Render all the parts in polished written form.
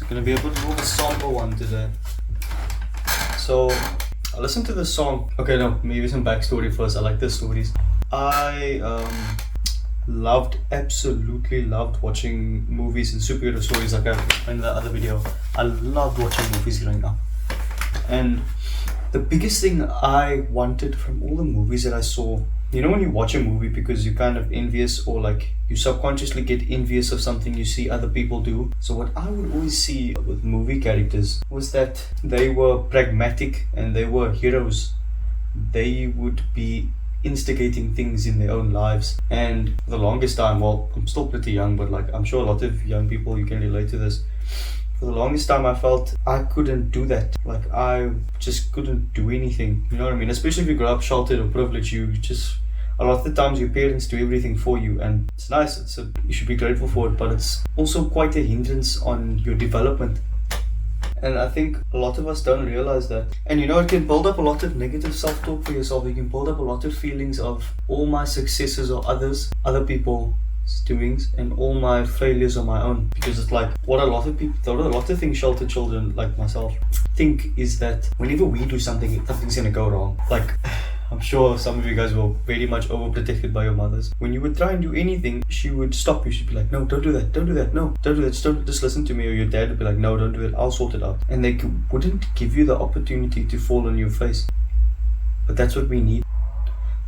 It's gonna be a bit more of a somber one today. So I listened to the song. Okay, no, maybe some backstory first. I like the stories. I absolutely loved watching movies and superhero stories, like I explained in the other video. I loved watching movies growing up. And the biggest thing I wanted from all the movies that I saw, you know, when you watch a movie because you're kind of envious, or like you subconsciously get envious of something you see other people do. So what I would always see with movie characters was that they were pragmatic and they were heroes. They would be instigating things in their own lives. And for the longest time, well, I'm still pretty young, but like I'm sure a lot of young people, you can relate to this. For the longest time I felt I couldn't do that. Like I just couldn't do anything. You know what I mean? Especially if you grow up sheltered or privileged, you just, a lot of the times your parents do everything for you, and it's nice. You should be grateful for it, but it's also quite a hindrance on your development. And I think a lot of us don't realize that. And you know, it can build up a lot of negative self-talk for yourself. You can build up a lot of feelings of all my successes are other people's doings, and all my failures are my own. Because it's like what a lot of things sheltered children like myself think is that whenever we do something, something's gonna go wrong. Like I'm sure some of you guys were very much overprotected by your mothers. When you would try and do anything, she would stop you. She'd be like, no, don't do that, no, don't do that, just listen to me. Or your dad would be like, no, don't do it, I'll sort it out. And they wouldn't give you the opportunity to fall on your face. But that's what we need.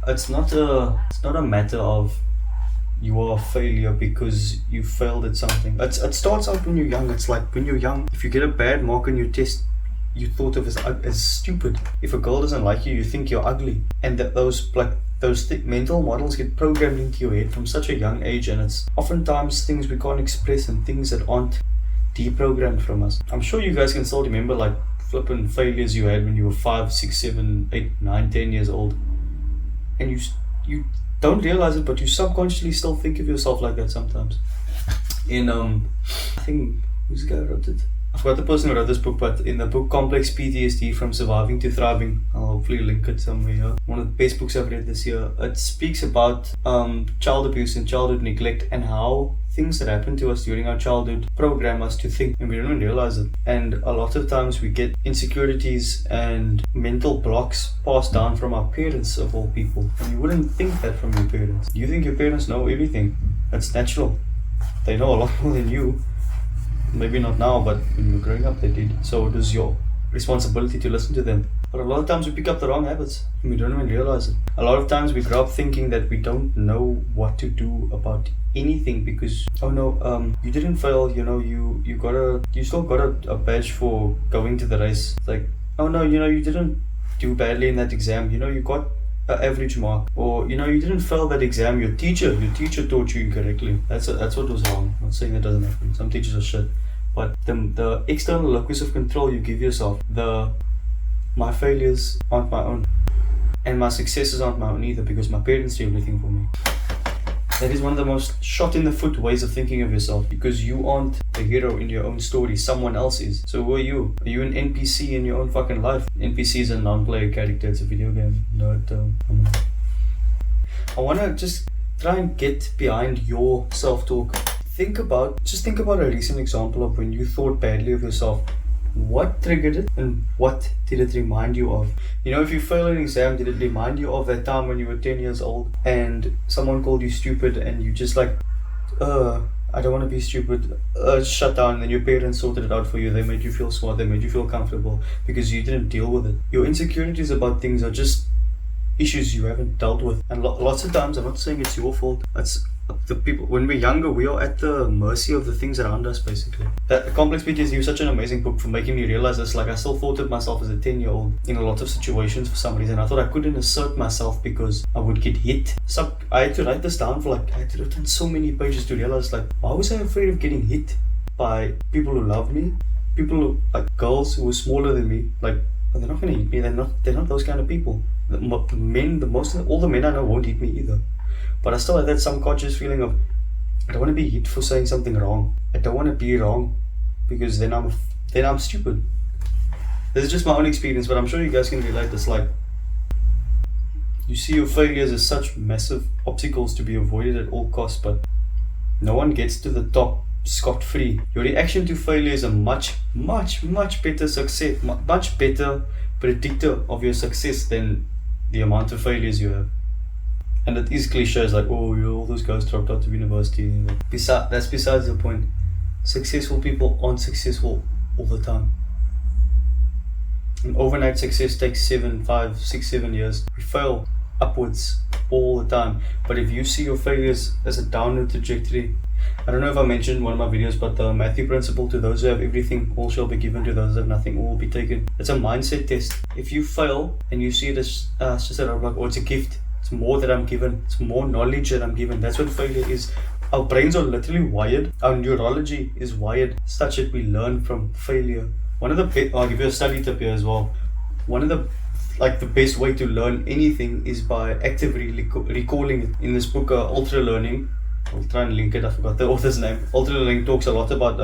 It's not a matter of you are a failure because you failed at something. It starts out when you're young. It's like when you're young, if you get a bad mark on your test, you thought of as stupid. If a girl doesn't like you, you think you're ugly, and that those mental models get programmed into your head from such a young age. And it's oftentimes things we can't express and things that aren't deprogrammed from us. I'm sure you guys can still remember like flippin' failures you had when you were 5, 6, 7, 8, 9, 10 years old, and you don't realize it, but you subconsciously still think of yourself like that sometimes. In I think, who's the guy who wrote it? I forgot the person who wrote this book, but in the book Complex PTSD From Surviving to Thriving, I'll hopefully link it somewhere here. One of the best books I've read this year. It speaks about child abuse and childhood neglect, and how things that happen to us during our childhood program us to think, and we don't even realize it. And a lot of times we get insecurities and mental blocks passed down from our parents, of all people. And you wouldn't think that from your parents. You think your parents know everything. That's natural. They know a lot more than you. Maybe not now, but when you were growing up they did. So it was your responsibility to listen to them. But a lot of times we pick up the wrong habits and we don't even realize it. A lot of times we grow up thinking that we don't know what to do about anything because, oh no, you didn't fail, you know, you still got a badge for going to the race. It's like, oh no, you know, you didn't do badly in that exam, you know, you got an average mark, or you know, you didn't fail that exam, your teacher taught you incorrectly. That's what was wrong. I'm not saying that doesn't happen, some teachers are shit, but the external locus of control you give yourself, my failures aren't my own, and my successes aren't my own either, because my parents do everything for me. That is one of the most shot in the foot ways of thinking of yourself, because you aren't the hero in your own story, someone else is. So who are you? Are you an NPC in your own fucking life? NPC is a non-player character, it's a video game. I want to just try and get behind your self-talk. Think about a recent example of when you thought badly of yourself. What triggered it, and what did it remind you of? You know, if you fail an exam, did it remind you of that time when you were 10 years old and someone called you stupid and you just like, I don't want to be stupid, shut down, and then your parents sorted it out for you. They made you feel smart, they made you feel comfortable because you didn't deal with it. Your insecurities about things are just issues you haven't dealt with, and lots of times, I'm not saying it's your fault, it's the people. When we're younger, we are at the mercy of the things around us, basically. That Complex PTSD is such an amazing book for making me realize this. Like, I still thought of myself as a 10-year-old in a lot of situations for some reason. I thought I couldn't assert myself because I would get hit. So I had to write this down I had to write down so many pages to realize, like, why was I afraid of getting hit by people who love me? People who, like, girls who were smaller than me, like, they're not gonna hit me. They're not those kind of people. All the men I know won't hit me either. But I still had that subconscious feeling of, I don't want to be hit for saying something wrong. I don't want to be wrong because then I'm stupid. This is just my own experience, but I'm sure you guys can relate. This, like, you see your failures as such massive obstacles to be avoided at all costs, but no one gets to the top scot-free. Your reaction to failure is a much better success, much better predictor of your success than the amount of failures you have. And it is cliches like, oh, all those guys dropped out of university. That's besides the point. Successful people aren't successful all the time. And overnight success takes 7, 5, 6, 7 years. We fail upwards all the time. But if you see your failures as a downward trajectory, I don't know if I mentioned in one of my videos, but the Matthew principle, to those who have everything, all shall be given; to those who have nothing, all will be taken. It's a mindset test. If you fail and you see it as just a roadblock, or it's a gift, it's more that I'm given, it's more knowledge that I'm given. That's what failure is. Our brains are literally wired, our neurology is wired such that we learn from failure. I'll give you a study tip here as well. One of the best way to learn anything is by actively recalling it. In this book, Ultra Learning, I'll try and link it, I forgot the author's name. Ultra Learning talks a lot about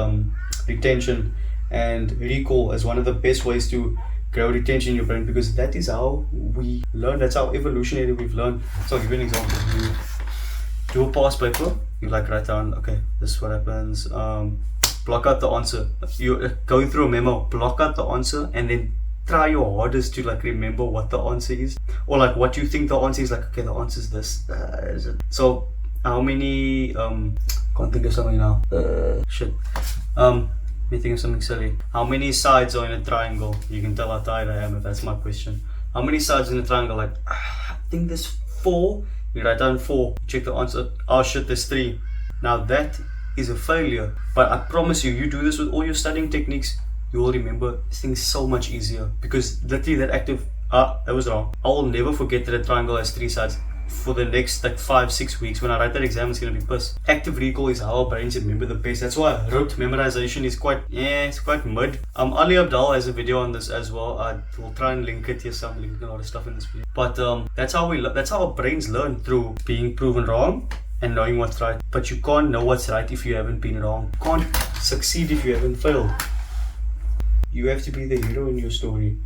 retention and recall as one of the best ways to grow retention in your brain, because that is how we learn, that's how evolutionary we've learned. So I'll give you an example. You do a past paper, you write down, okay, this is what happens, block out the answer. You go through a memo, block out the answer, and then try your hardest to remember what the answer is, or what you think the answer is. Okay, the answer is this. Is it? So how many can't think of something now. Let me think of something silly. How many sides are in a triangle? You can tell how tired I am if that's my question. How many sides in a triangle? I think there's 4. You write down 4, check the answer. Oh shit, there's 3. Now that is a failure. But I promise you, you do this with all your studying techniques, you will remember things so much easier, because literally that active, that was wrong. I will never forget that a triangle has 3 sides. For the next 5-6 weeks, when I write that exam, it's gonna be pissed. Active recall is how our brains remember the best. That's why rote memorization is it's quite mid. Ali Abdal has a video on this as well. I will try and link it here. I'm linking a lot of stuff in this video. But that's how our brains learn, through being proven wrong and knowing what's right. But you can't know what's right if you haven't been wrong. You can't succeed if you haven't failed. You have to be the hero in your story.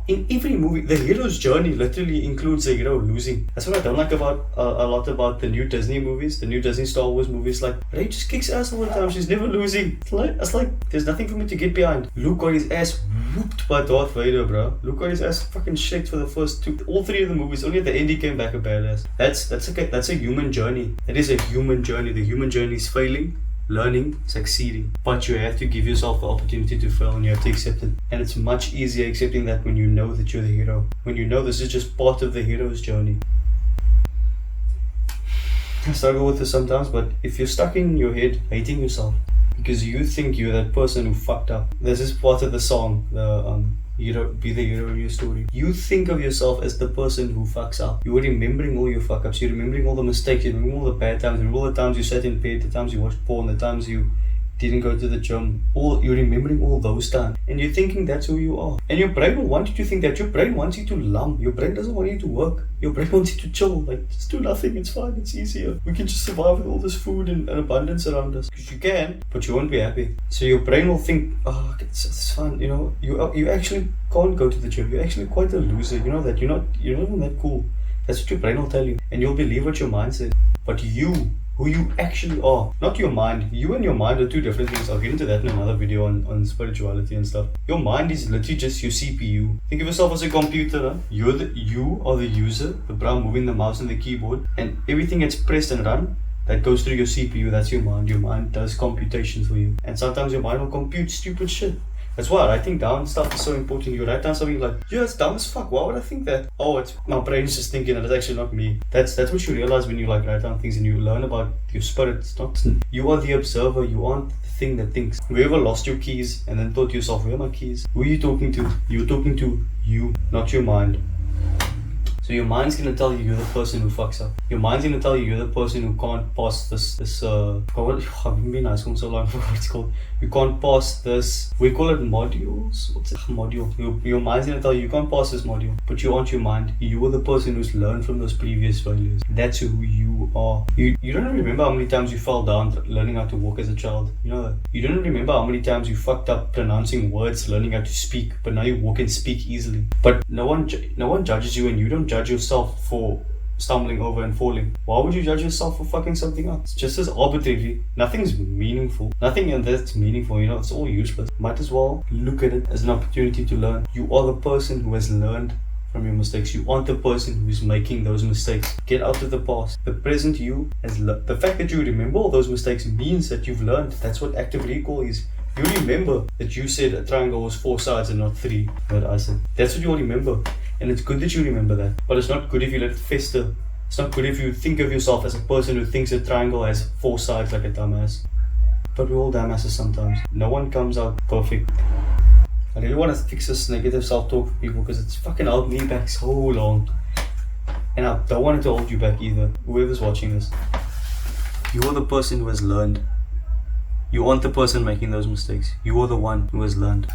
In every movie, the hero's journey literally includes the hero losing. That's what I don't like about a lot about the new Disney movies, the new Disney Star Wars movies. Rey just kicks ass all the time. She's never losing. It's like there's nothing for me to get behind. Luke got his ass whooped by Darth Vader, bro. Luke got his ass fucking shaked for the first 2, all 3 of the movies. Only at the end he came back a badass. That's a human journey. That is a human journey. The human journey is failing, learning, succeeding. But you have to give yourself the opportunity to fail, and you have to accept it. And it's much easier accepting that when you know that you're the hero. When you know this is just part of the hero's journey. I struggle with this sometimes, but if you're stuck in your head hating yourself because you think you're that person who fucked up. This is part of the song, be the hero in your story. You think of yourself as the person who fucks up. You're remembering all your fuck ups, you're remembering all the mistakes, you're remembering all the bad times, all the times you sat in bed, the times you watched porn, the times you didn't go to the gym. You're remembering all those times, and you're thinking that's who you are. And your brain will want you to think that. Your brain wants you to lump. Your brain doesn't want you to work. Your brain wants you to chill. Just do nothing. It's fine. It's easier. We can just survive with all this food and abundance around us. Because you can, but you won't be happy. So your brain will think, it's fine. You actually can't go to the gym. You're actually quite a loser. You know that you're not even that cool. That's what your brain will tell you, and you'll believe what your mind says. But who you actually are, not your mind. You and your mind are 2 different things. I'll get into that in another video on spirituality and stuff. Your mind is literally just your CPU. Think of yourself as a computer. Huh? You are the user, the brown moving the mouse and the keyboard, and everything gets pressed and run. That goes through your CPU. That's your mind. Your mind does computations for you, and sometimes your mind will compute stupid shit. That's why writing down stuff is so important. You write down something like, yeah, it's dumb as fuck. Why would I think that? Oh, it's my brain's just thinking that. It's actually not me. That's what you realize when you write down things and you learn about your spirit. It's not you are the observer. You aren't the thing that thinks. Have you ever lost your keys and then thought to yourself, where are my keys? Who are you talking to? You're talking to you, not your mind. So your mind's gonna tell you you're the person who fucks up. Your mind's gonna tell you you're the person who can't pass this I've been in high school so long, I forgot what it's called. You can't pass this, we call it modules. What's it? Module. Your mind's gonna tell you can't pass this module, but you aren't your mind. You are the person who's learned from those previous failures. That's who you are. You don't remember how many times you fell down learning how to walk as a child. You know that. You don't remember how many times you fucked up pronouncing words, learning how to speak, but now you walk and speak easily. But no one judges you, and you don't judge yourself for stumbling over and falling. Why would you judge yourself for fucking something up? It's just as arbitrary. Nothing's meaningful. Nothing in that's meaningful, you know, it's all useless. Might as well look at it as an opportunity to learn. You are the person who has learned from your mistakes. You aren't the person who's making those mistakes. Get out of the past. The present you has learned. The fact that you remember all those mistakes means that you've learned. That's what active recall is. You remember that you said a triangle was 4 sides and not 3. What I said. That's what you remember. And it's good that you remember that. But it's not good if you let it fester. It's not good if you think of yourself as a person who thinks a triangle has 4 sides like a dumbass. But we're all dumbasses sometimes. No one comes out perfect. I really want to fix this negative self-talk for people because it's fucking held me back so long. And I don't want it to hold you back either. Whoever's watching this. You are the person who has learned. You aren't the person making those mistakes. You are the one who has learned.